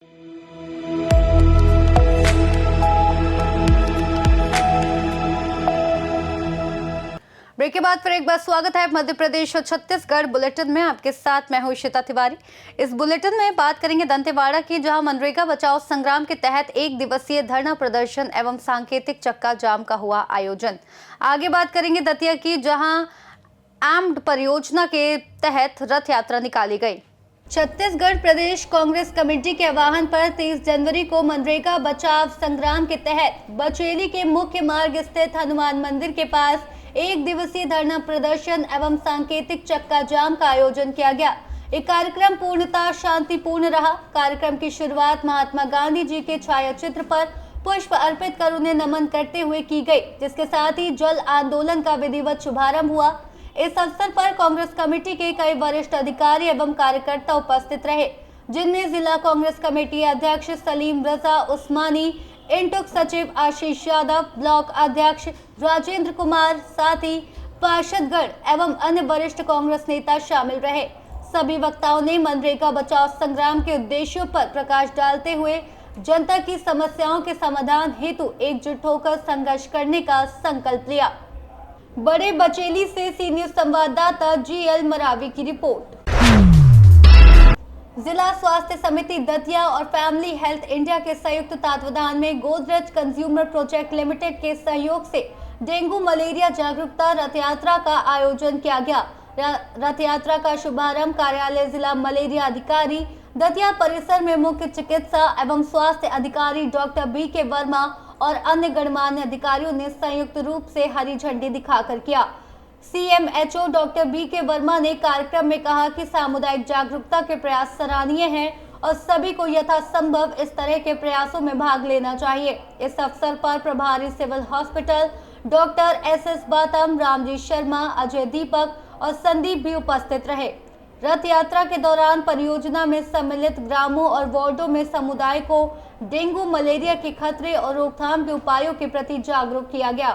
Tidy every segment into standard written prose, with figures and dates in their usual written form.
Break के बाद फिर एक बार स्वागत है मध्य प्रदेश और छत्तीसगढ़ बुलेटिन में। आपके साथ मैं हूं श्वेता तिवारी। इस बुलेटिन में बात करेंगे दंतेवाड़ा की, जहां मनरेगा बचाओ संग्राम के तहत 1 दिवसीय धरना प्रदर्शन एवं सांकेतिक चक्का जाम का हुआ आयोजन। आगे बात करेंगे दतिया की, जहां एम्ड परियोजना के तहत रथ यात्रा निकाली गई। छत्तीसगढ़ प्रदेश कांग्रेस कमेटी के आह्वान पर 23 जनवरी को मनरेगा बचाव संग्राम के तहत बचेली के मुख्य मार्ग स्थित हनुमान मंदिर के पास 1 दिवसीय धरना प्रदर्शन एवं सांकेतिक चक्का जाम का आयोजन किया गया। ये कार्यक्रम पूर्णतः शांतिपूर्ण रहा। कार्यक्रम की शुरुआत महात्मा गांधी जी के छायाचित्र पर पुष्प अर्पित कर उन्हें नमन करते हुए की गई, जिसके साथ ही जल आंदोलन का विधिवत शुभारंभ हुआ। इस अवसर पर कांग्रेस कमेटी के कई वरिष्ठ अधिकारी एवं कार्यकर्ता उपस्थित रहे, जिनमें जिला कांग्रेस कमेटी अध्यक्ष सलीम रजा उस्मानी, इंटुक सचिव आशीष यादव, ब्लॉक अध्यक्ष राजेंद्र कुमार, साथ ही पार्षदगण एवं अन्य वरिष्ठ कांग्रेस नेता शामिल रहे। सभी वक्ताओं ने मनरेगा बचाओ संग्राम के उद्देश्यों पर प्रकाश डालते हुए जनता की समस्याओं के समाधान हेतु एकजुट होकर संघर्ष करने का संकल्प लिया। बड़े बचेली से सी न्यूज संवाददाता GL मरावी की रिपोर्ट। जिला स्वास्थ्य समिति दतिया और फैमिली हेल्थ इंडिया के संयुक्त तत्वावधान में गोदरेज कंज्यूमर प्रोजेक्ट लिमिटेड के सहयोग से डेंगू मलेरिया जागरूकता रथ यात्रा का आयोजन किया गया। रथ यात्रा का शुभारंभ कार्यालय जिला मलेरिया अधिकारी दतिया परिसर में मुख्य चिकित्सा एवं स्वास्थ्य अधिकारी डॉक्टर BK वर्मा और अन्य गणमान्य अधिकारियों ने संयुक्त रूप से हरी झंडी दिखाकर किया। CMHO डॉक्टर BK वर्मा ने कार्यक्रम में कहा कि सामुदायिक जागरूकता के प्रयास सराहनीय हैं और सभी को यथासंभव इस तरह के प्रयासों में भाग लेना चाहिए। इस अवसर पर प्रभारी civil hospital doctor SS Batham, Ramji Sharma, Ajay Deepak और संदीप भी उपस्थित रहे। रथ यात्रा के दौरान परियोजना में सम्मिलित ग्रामों और वार्डों में समुदाय को डेंगू मलेरिया के खतरे और रोकथाम के उपायों के प्रति जागरूक किया गया।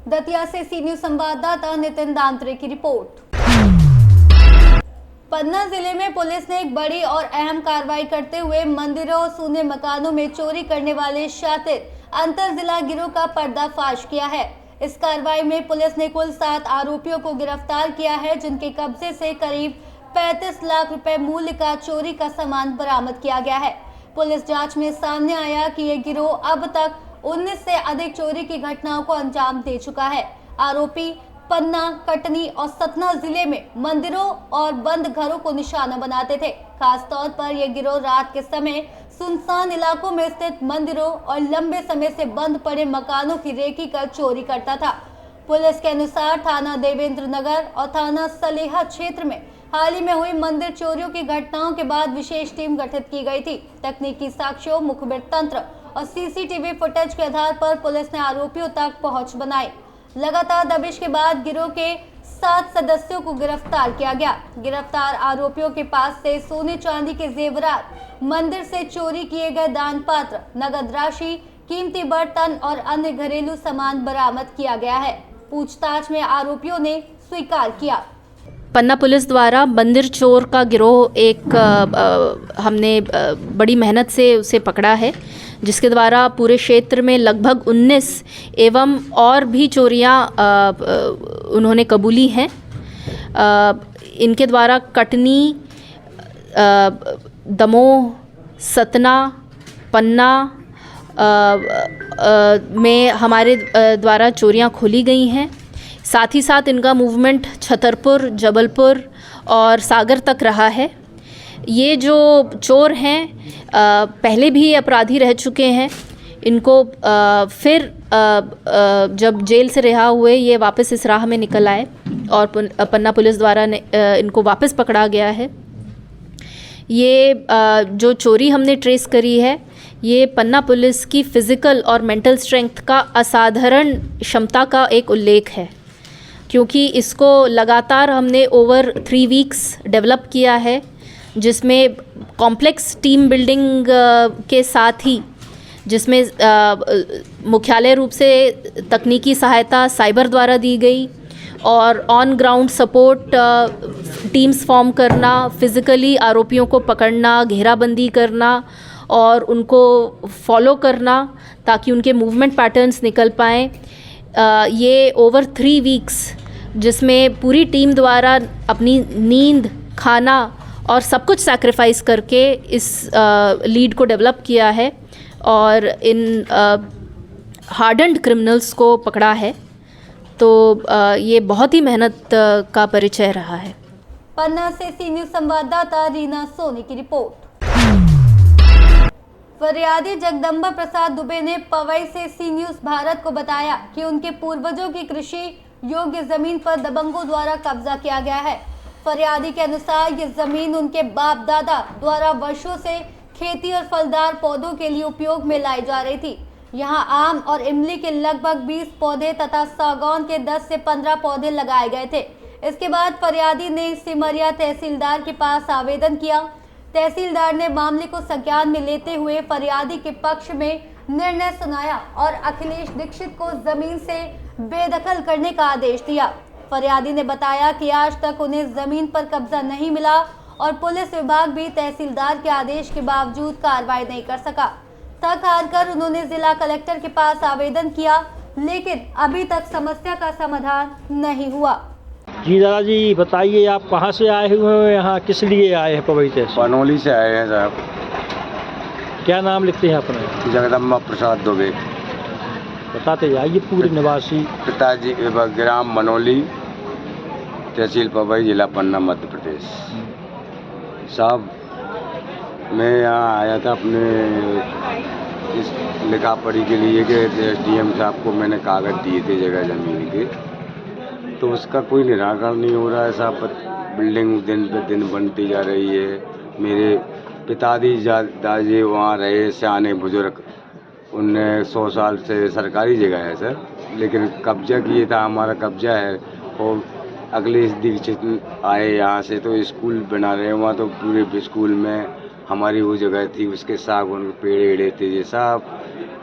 दतिया से सी न्यूज संवाददाता नितिन दांत्रे की रिपोर्ट। पन्ना जिले में पुलिस ने एक बड़ी और अहम कार्रवाई करते हुए मंदिरों और सूने मकानों में चोरी करने वाले शातिर अंतर जिला गिरोह का पर्दाफाश किया है। इस कार्रवाई में पुलिस ने कुल 7 आरोपियों को गिरफ्तार किया है, जिनके कब्जे से करीब 35 लाख रुपए मूल्य का चोरी का सामान बरामद किया गया है। पुलिस जांच में सामने आया कि ये गिरोह अब तक 19 से अधिक चोरी की घटनाओं को अंजाम दे चुका है। आरोपी पन्ना, कटनी और सतना जिले में मंदिरों और बंद घरों को निशाना बनाते थे। खास तौर पर यह गिरोह रात के समय सुनसान इलाकों में स्थित मंदिरों और लंबे समय से बंद पड़े मकानों की रेकी कर चोरी करता था। पुलिस के अनुसार थाना देवेंद्र नगर और थाना सलेहा क्षेत्र में हाल ही में हुई मंदिर चोरियों की घटनाओं के बाद विशेष टीम गठित की गई थी। तकनीकी साक्ष्यों, मुखबिर तंत्र और CCTV फुटेज के आधार पर पुलिस ने आरोपियों तक पहुंच बनाई। लगातार दबिश के बाद गिरोह के 7 सदस्यों को गिरफ्तार किया गया। गिरफ्तार आरोपियों के पास से सोने चांदी के जेवरात, मंदिर से चोरी किए गए दान पात्र, नगद राशि, कीमती बर्तन और अन्य घरेलू सामान बरामद किया गया है। पूछताछ में आरोपियों ने स्वीकार किया। पन्ना पुलिस द्वारा मंदिर चोर का गिरोह हमने बड़ी मेहनत से उसे पकड़ा है, जिसके द्वारा पूरे क्षेत्र में लगभग 19 एवं और भी चोरियां उन्होंने कबूली हैं। इनके द्वारा कटनी, दमोह, सतना, पन्ना में हमारे द्वारा चोरियां खोली गई हैं। साथ ही साथ इनका मूवमेंट छतरपुर, जबलपुर और सागर तक रहा है। ये जो चोर हैं पहले भी अपराधी रह चुके हैं। इनको फिर जब जेल से रिहा हुए ये वापस इस राह में निकल आए और पन्ना पुलिस द्वारा इनको वापस पकड़ा गया है। ये जो चोरी हमने ट्रेस करी है, ये पन्ना पुलिस की फ़िज़िकल और मेंटल स्ट्रेंथ का असाधारण क्षमता का एक उल्लेख है, क्योंकि इसको लगातार हमने ओवर 3 वीक्स डेवलप किया है, जिसमें कॉम्प्लेक्स टीम बिल्डिंग के साथ ही जिसमें मुख्यालय रूप से तकनीकी सहायता साइबर द्वारा दी गई और on ground support teams form करना, फिज़िकली आरोपियों को पकड़ना, घेराबंदी करना और उनको फॉलो करना ताकि उनके मूवमेंट पैटर्न्स निकल पाएँ। ये ओवर 3 वीक्स जिसमें पूरी टीम द्वारा अपनी नींद, खाना और सब कुछ सैक्रिफाइस करके इस लीड को डेवलप किया है और इन हार्डन्ड क्रिमिनल्स को पकड़ा है। तो ये बहुत ही मेहनत का परिचय रहा है। पन्ना से सी न्यूज़ संवाददाता रीना सोनी की रिपोर्ट। फरियादी जगदम्बा प्रसाद दुबे ने पवई से सी न्यूज़ भारत को बताया कि उनके पूर्वजों की कृषि योग्य जमीन पर दबंगों द्वारा कब्जा किया गया है। फरियादी के अनुसार ये जमीन उनके बाप दादा द्वारा वर्षों से खेती और फलदार पौधों के लिए उपयोग में लाई जा रही थी। यहाँ आम और इमली के लगभग 20 पौधे तथा सागौन के 10 से 15 पौधे लगाए गए थे। इसके बाद फरियादी ने सिमरिया तहसीलदार के पास आवेदन किया। तहसीलदार ने मामले को संज्ञान में लेते हुए फरियादी के पक्ष में निर्णय सुनाया और अखिलेश दीक्षित को जमीन से बेदखल करने का आदेश दिया। फरियादी ने बताया कि आज तक उन्हें जमीन पर कब्जा नहीं मिला और पुलिस विभाग भी तहसीलदार के आदेश के बावजूद कार्रवाई नहीं कर सका। थक हार कर उन्होंने जिला कलेक्टर के पास आवेदन किया, लेकिन अभी तक समस्या का समाधान नहीं हुआ। जी दादा जी बताइए, आप कहाँ से आए हुए हैं, यहाँ किस लिए आए हैं पवई तहसील? बनोली से आए हैं साहब। क्या नाम लिखते हैं अपने? जगदम्बा प्रसाद दुबे। बताते जाइए पूरे निवासी। पिताजी ग्राम मनोली, तहसील पवई, जिला पन्ना, मध्य प्रदेश। साहब मैं यहाँ आया था अपने इस लिखा पढ़ी के लिए कि एसडीएम साहब को मैंने कागज़ दिए थे जगह ज़मीन के, तो उसका कोई निराकरण नहीं हो रहा है साहब। बिल्डिंग दिन पे दिन बनती जा रही है। मेरे पिताजी दादी वहाँ रहे, सियाने बुजुर्ग, उनने 100 साल से सरकारी जगह है सर, लेकिन कब्जा किए था, हमारा कब्जा है। और अगले दीक्षित आए यहाँ से तो स्कूल बना रहे हैं, वहाँ तो पूरे स्कूल में हमारी वो जगह थी, उसके साग उनके पेड़ एड़े थे, ये सब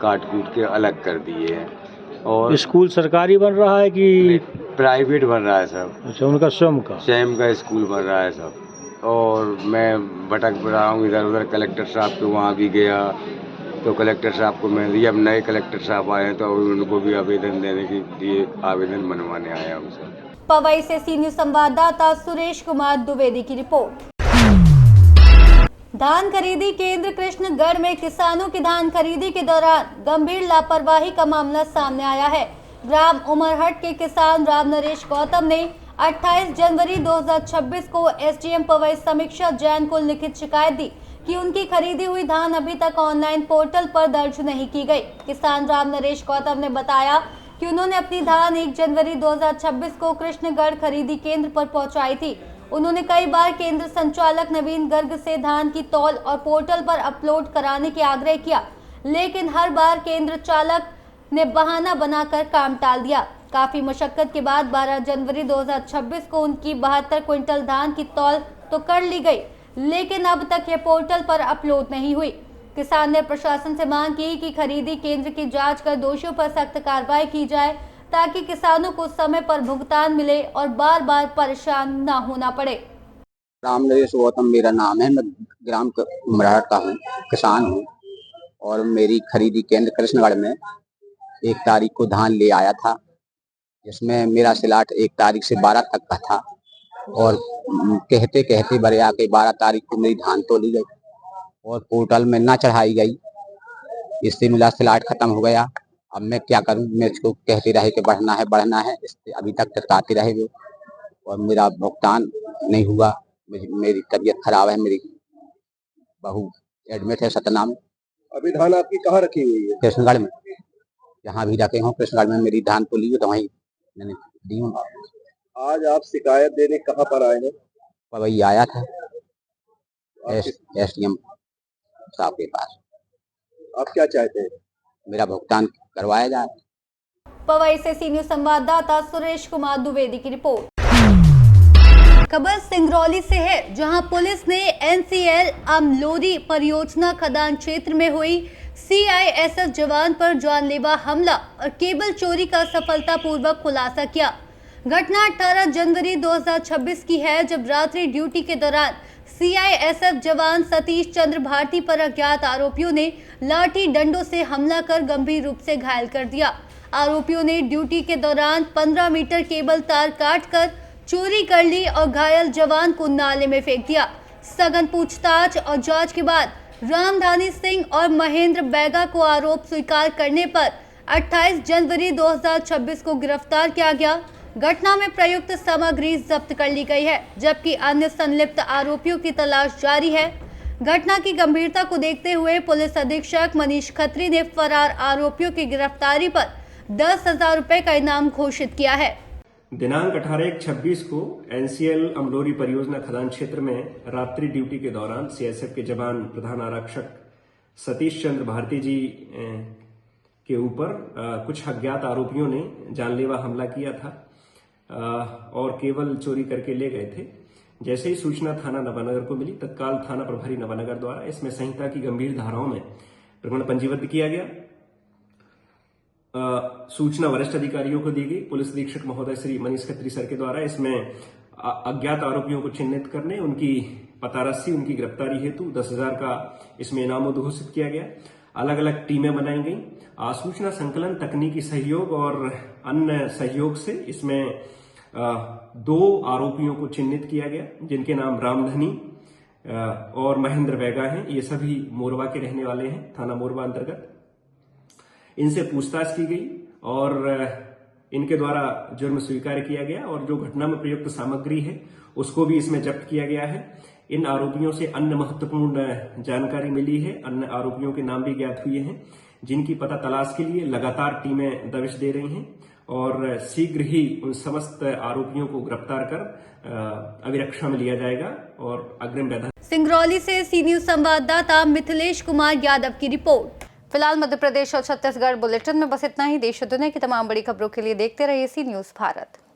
काट कूट के अलग कर दिए हैं। और स्कूल सरकारी बन रहा है कि प्राइवेट बन रहा है सब? अच्छा, उनका स्वयं का स्कूल बन रहा है सब। और मैं भटक रहा हूँ इधर उधर, कलेक्टर साहब के वहाँ भी गया तो कलेक्टर साहब को मैं दिया। अब नए कलेक्टर साहब आए हैं तो उनको भी आवेदन देने के लिए आवेदन बनवाने आया हूँ सर। पवई से सी न्यूज़ संवाददाता सुरेश कुमार द्विवेदी की रिपोर्ट। धान खरीदी केंद्र कृष्णगढ़ में किसानों की धान खरीदी के दौरान गंभीर लापरवाही का मामला सामने आया है। ग्राम उमरहट के किसान राम नरेश गौतम ने 28 जनवरी 2026 को एसडीएम पवई समीक्षा जैन को लिखित शिकायत दी कि उनकी खरीदी हुई धान अभी तक ऑनलाइन पोर्टल पर दर्ज नहीं की गई। किसान राम नरेश गौतम ने बताया कि उन्होंने अपनी धान 1 जनवरी 2026 को कृष्णगढ़ खरीदी केंद्र पर पहुंचाई थी। उन्होंने कई बार केंद्र संचालक नवीन गर्ग से धान की तौल और पोर्टल पर अपलोड कराने के आग्रह किया, लेकिन हर बार केंद्र चालक ने बहाना बनाकर काम टाल दिया। काफी मशक्कत के बाद 12 जनवरी 2026 को उनकी 72 क्विंटल धान की तौल तो कर ली गई, लेकिन अब तक ये पोर्टल पर अपलोड नहीं हुई। किसान ने प्रशासन से मांग की कि खरीदी केंद्र की जांच कर दोषियों पर सख्त कार्रवाई की जाए ताकि किसानों को समय पर भुगतान मिले और बार बार परेशान न होना पड़े। राम नरेश गौतम मेरा नाम है। मैं ग्राम उमरहट का हूँ, किसान हूँ। और मेरी खरीदी केंद्र कृष्णगढ़ में 1 तारीख को धान ले आया था, जिसमें मेरा सिलाट 1 तारीख से 12 तक का था। और कहते कहते बड़े आके 12 तारीख को मेरी धान तोली गई और पोर्टल में ना चढ़ाई गई। इससे मेरा सिलाट खत्म हो गया। अब मैं क्या करूं? मैं इसको कहते रहे कि बढ़ना है, इससे अभी तक टटकाते रहे वो, और मेरा भुगतान नहीं हुआ। मेरी तबीयत खराब है, मेरी बहू एडमिट है सतना में। अभी धान आपकी कहाँ रखी हुई है? कृष्णगढ़ में, जहाँ भी रखे हूँ कृष्णगढ़ में मेरी धान तो ली तो वहीं मैंने दी हूँ। आज आप शिकायत देने कहाँ पर आए हैं? पवई आया था एसडीएम साहब के पास। आप क्या चाहते हैं? मेरा भुगतान करवाया जाए। पवई से सी न्यूज़ संवाददाता सुरेश कुमार द्विवेदी की रिपोर्ट। खबर सिंगरौली से है, जहां पुलिस ने एनसीएल अमलोरी परियोजना खदान क्षेत्र में हुई सीआईएसएफ जवान पर जानलेवा हमला और केबल चोरी का सफलतापूर्वक खुलासा किया। घटना 18 जनवरी 2026 की है, जब रात्रि ड्यूटी के दौरान सीआईएसएफ जवान सतीश चंद्र भारती पर अज्ञात आरोपियों ने लाठी डंडों से हमला कर गंभीर रूप से घायल कर दिया। आरोपियों ने ड्यूटी के दौरान 15 मीटर केबल तार काटकर चोरी कर ली और घायल जवान को नाले में फेंक दिया। सघन पूछताछ और जांच के बाद रामधानी सिंह और महेंद्र बैगा को आरोप स्वीकार करने पर 28 जनवरी 2026 को गिरफ्तार किया गया। घटना में प्रयुक्त सामग्री जब्त कर ली गई है, जबकि अन्य संलिप्त आरोपियों की तलाश जारी है। घटना की गंभीरता को देखते हुए पुलिस अधीक्षक मनीष खत्री ने फरार आरोपियों की गिरफ्तारी पर 10,000 रुपए का इनाम घोषित किया है। दिनांक 18/1/26 को एनसीएल अमलोरी परियोजना खदान क्षेत्र में रात्रि ड्यूटी के दौरान सीआईएसएफ के जवान प्रधान आरक्षक सतीश चंद्र भारती जी के ऊपर कुछ अज्ञात आरोपियों ने जानलेवा हमला किया था और केवल चोरी करके ले गए थे। जैसे ही सूचना थाना नवानगर को मिली, तत्काल थाना प्रभारी नवानगर द्वारा इसमें संहिता की गंभीर धाराओं में प्रकरण पंजीबद्ध किया गया। सूचना वरिष्ठ अधिकारियों को दी गई। पुलिस अधीक्षक महोदय श्री मनीष खत्री सर के द्वारा इसमें अज्ञात आरोपियों को चिन्हित करने, उनकी पतारस्सी, उनकी गिरफ्तारी हेतु 10,000 का इसमें इनाम घोषित किया गया। अलग अलग टीमें बनाई गई। सूचना संकलन, तकनीकी सहयोग और अन्य सहयोग से इसमें 2 आरोपियों को चिन्हित किया गया, जिनके नाम रामधनी और महेंद्र बैगा हैं। ये सभी मोरवा के रहने वाले हैं, थाना मोरवा अंतर्गत। इनसे पूछताछ की गई और इनके द्वारा जुर्म स्वीकार किया गया और जो घटना में प्रयुक्त सामग्री है उसको भी इसमें जब्त किया गया है। इन आरोपियों से अन्य महत्वपूर्ण जानकारी मिली है। अन्य आरोपियों के नाम भी ज्ञात हुए हैं, जिनकी पता तलाश के लिए लगातार टीमें दबिश दे रही हैं और शीघ्र ही उन समस्त आरोपियों को गिरफ्तार कर अभिरक्षा में लिया जाएगा और अग्रिम व्यवधान। सिंगरौली से सी न्यूज संवाददाता मिथिलेश कुमार यादव की रिपोर्ट। फिलहाल मध्य प्रदेश और छत्तीसगढ़ बुलेटिन में बस इतना ही। देश और दुनिया की तमाम बड़ी खबरों के लिए देखते रहिए सी न्यूज भारत।